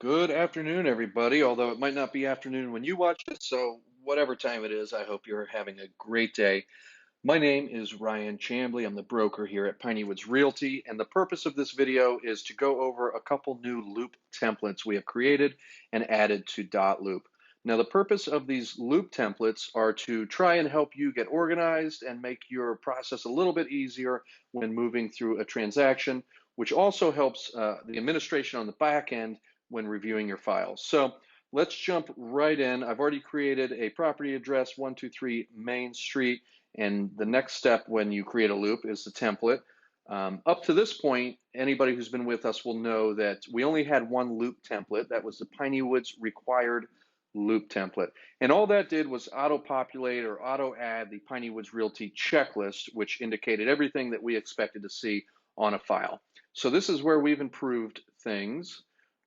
Good afternoon, everybody, although it might not be afternoon when you watch it, so whatever time it is, I hope you're having a great day. My name is Ryan Chambly. I'm the broker here at Pineywoods Realty, and the purpose of this video is to go over a couple new loop templates we have created and added to DotLoop. Now, the purpose of these loop templates are to try and help you get organized and make your process a little bit easier when moving through a transaction, which also helps the administration on the back end when reviewing your files. So let's jump right in. I've already created a property address, 123 Main Street. And the next step when you create a loop is the template. Up to this point, anybody who's been with us will know that we only had one loop template. That was the Pineywoods required loop template. And all that did was auto-populate or auto-add the Pineywoods Realty checklist, which indicated everything that we expected to see on a file. So this is where we've improved things.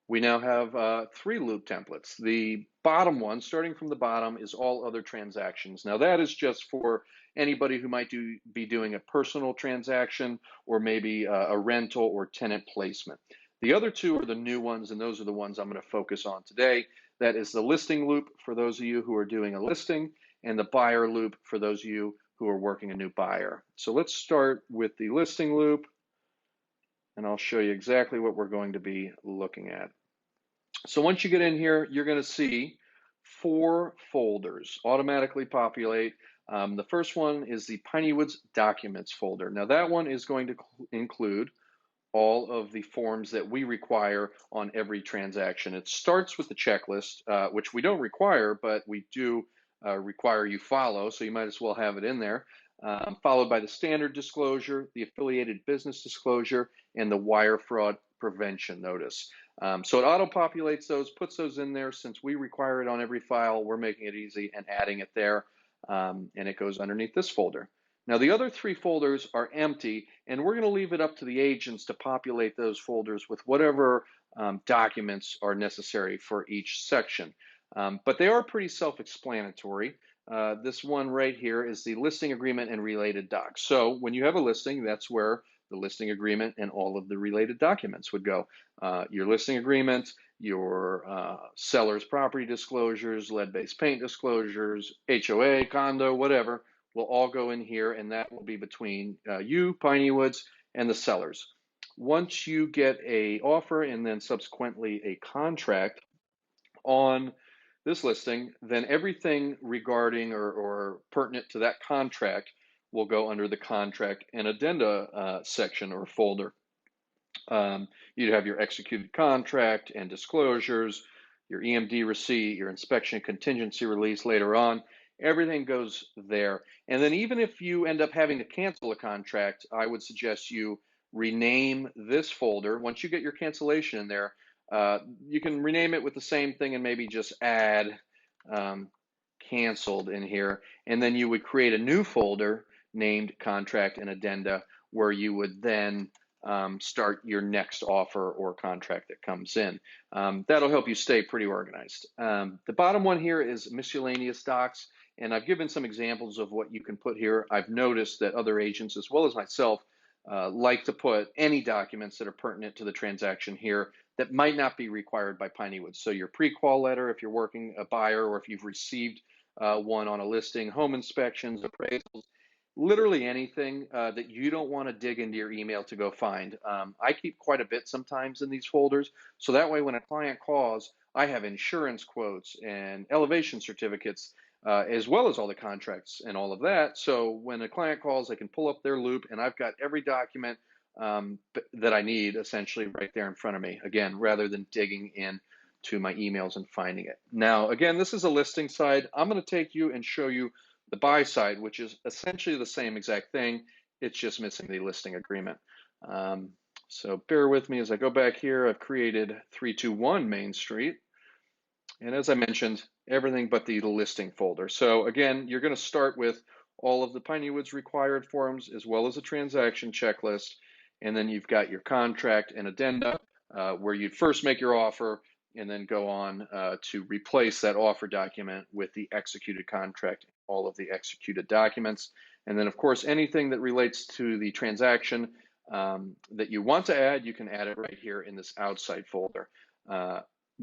We now have three loop templates. The bottom one, starting from the bottom, is all other transactions. Now that is just for anybody who might be doing a personal transaction or maybe a rental or tenant placement. The other two are the new ones, and those are the ones I'm going to focus on today. That is the listing loop for those of you who are doing a listing, and the buyer loop for those of you who are working a new buyer. So let's start with the listing loop, and I'll show you exactly what we're going to be looking at. So once you get in here, you're going to see four folders automatically populate. The first one is the Pineywoods Documents folder. Now that one is going to include all of the forms that we require on every transaction. It starts with the checklist, which we don't require, but we do require you follow, so you might as well have it in there. Followed by the standard disclosure, the affiliated business disclosure, and the wire fraud prevention notice. So it auto-populates those, puts those in there. Since we require it on every file, we're making it easy and adding it there, and it goes underneath this folder. Now the other three folders are empty, and we're going to leave it up to the agents to populate those folders with whatever documents are necessary for each section. But they are pretty self-explanatory. This one right here is the listing agreement and related docs. So when you have a listing, that's where the listing agreement and all of the related documents would go. Your listing agreement, your seller's property disclosures, lead-based paint disclosures, HOA, condo, whatever, will all go in here, and that will be between you, Pineywoods, and the sellers. Once you get a offer and then subsequently a contract on this listing, then everything regarding or pertinent to that contract will go under the contract and addenda section or folder. You'd have your executed contract and disclosures, your EMD receipt, your inspection contingency release later on. Everything goes there. And then even if you end up having to cancel a contract, I would suggest you rename this folder. Once you get your cancellation in there, you can rename it with the same thing and maybe just add canceled in here. And then you would create a new folder named contract and addenda, where you would then start your next offer or contract that comes in. That'll help you stay pretty organized. The bottom one here is miscellaneous docs, and I've given some examples of what you can put here. I've noticed that other agents, as well as myself, like to put any documents that are pertinent to the transaction here that might not be required by Pineywoods. So your pre-qual letter, if you're working a buyer, or if you've received one on a listing, home inspections, appraisals, literally anything that you don't want to dig into your email to go find. I keep quite a bit sometimes in these folders, so that way when a client calls, I have insurance quotes and elevation certificates, as well as all the contracts and all of that. So when a client calls, I can pull up their loop, and I've got every document that I need essentially right there in front of me, again, rather than digging in to my emails and finding it. Now, again, this is a listing side. I'm going to take you and show you the buy side, which is essentially the same exact thing. It's just missing the listing agreement. So bear with me as I go back here. I've created 321 Main Street. And as I mentioned, everything but the listing folder. So again, you're going to start with all of the Pineywoods required forms as well as a transaction checklist. And then you've got your contract and addenda, where you'd first make your offer and then go on to replace that offer document with the executed contract, all of the executed documents. And then, of course, anything that relates to the transaction that you want to add, you can add it right here in this outside folder.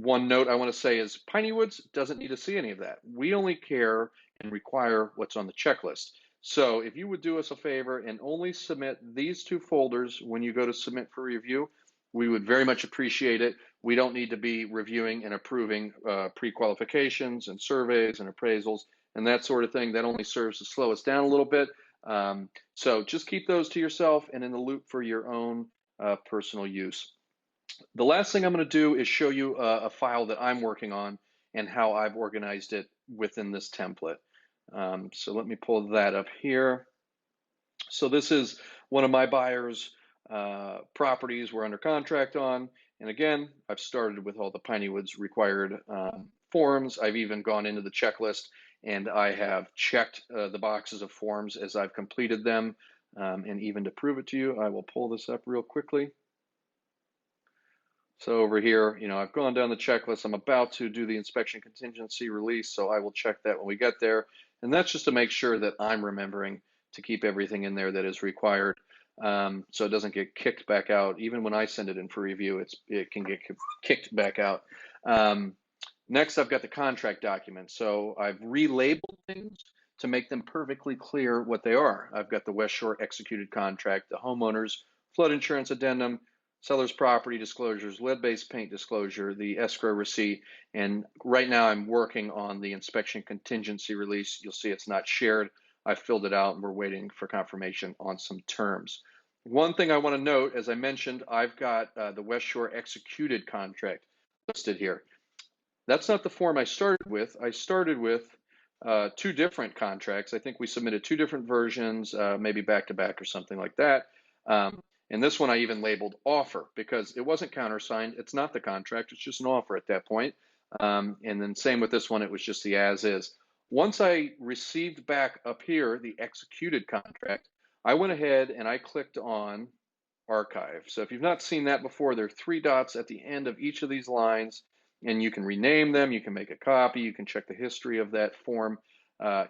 One note I want to say is Pineyoods doesn't need to see any of that. We only care and require what's on the checklist. So if you would do us a favor and only submit these two folders when you go to submit for review, we would very much appreciate it. We don't need to be reviewing and approving pre-qualifications and surveys and appraisals and that sort of thing. That only serves to slow us down a little bit. So just keep those to yourself and in the loop for your own personal use. The last thing I'm going to do is show you a file that I'm working on and how I've organized it within this template. So let me pull that up here. So this is one of my buyers' properties we're under contract on. And again, I've started with all the Pineyoods required forms. I've even gone into the checklist and I have checked the boxes of forms as I've completed them. And even to prove it to you, I will pull this up real quickly. So over here, I've gone down the checklist. I'm about to do the inspection contingency release, so I will check that when we get there. And that's just to make sure that I'm remembering to keep everything in there that is required, so it doesn't get kicked back out. Even when I send it in for review, it can get kicked back out. Next, I've got the contract documents. So I've relabeled things to make them perfectly clear what they are. I've got the West Shore executed contract, the homeowner's flood insurance addendum, seller's property disclosures, lead-based paint disclosure, the escrow receipt, and right now I'm working on the inspection contingency release. You'll see it's not shared. I filled it out and we're waiting for confirmation on some terms. One thing I want to note, as I mentioned, I've got the West Shore executed contract listed here. That's not the form I started with. I started with two different contracts. I think we submitted two different versions, maybe back to back or something like that. And this one I even labeled offer because it wasn't countersigned. It's not the contract. It's just an offer at that point. And then same with this one. It was just the as is. Once I received back up here the executed contract, I went ahead and I clicked on archive. So if you've not seen that before, there are three dots at the end of each of these lines, and you can rename them, you can make a copy, you can check the history of that form,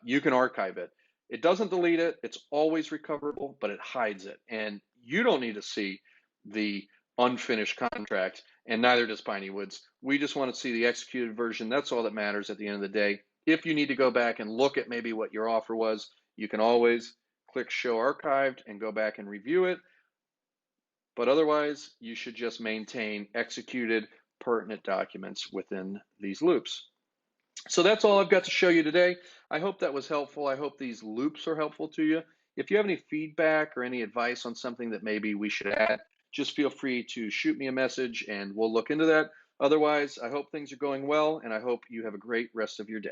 you can archive it. It doesn't delete it, it's always recoverable, but it hides it. And you don't need to see the unfinished contract, and neither does Pineyoods. We just want to see the executed version. That's all that matters at the end of the day. If you need to go back and look at maybe what your offer was, you can always click Show Archived and go back and review it. But otherwise, you should just maintain executed pertinent documents within these loops. So that's all I've got to show you today. I hope that was helpful. I hope these loops are helpful to you. If you have any feedback or any advice on something that maybe we should add, just feel free to shoot me a message and we'll look into that. Otherwise, I hope things are going well and I hope you have a great rest of your day.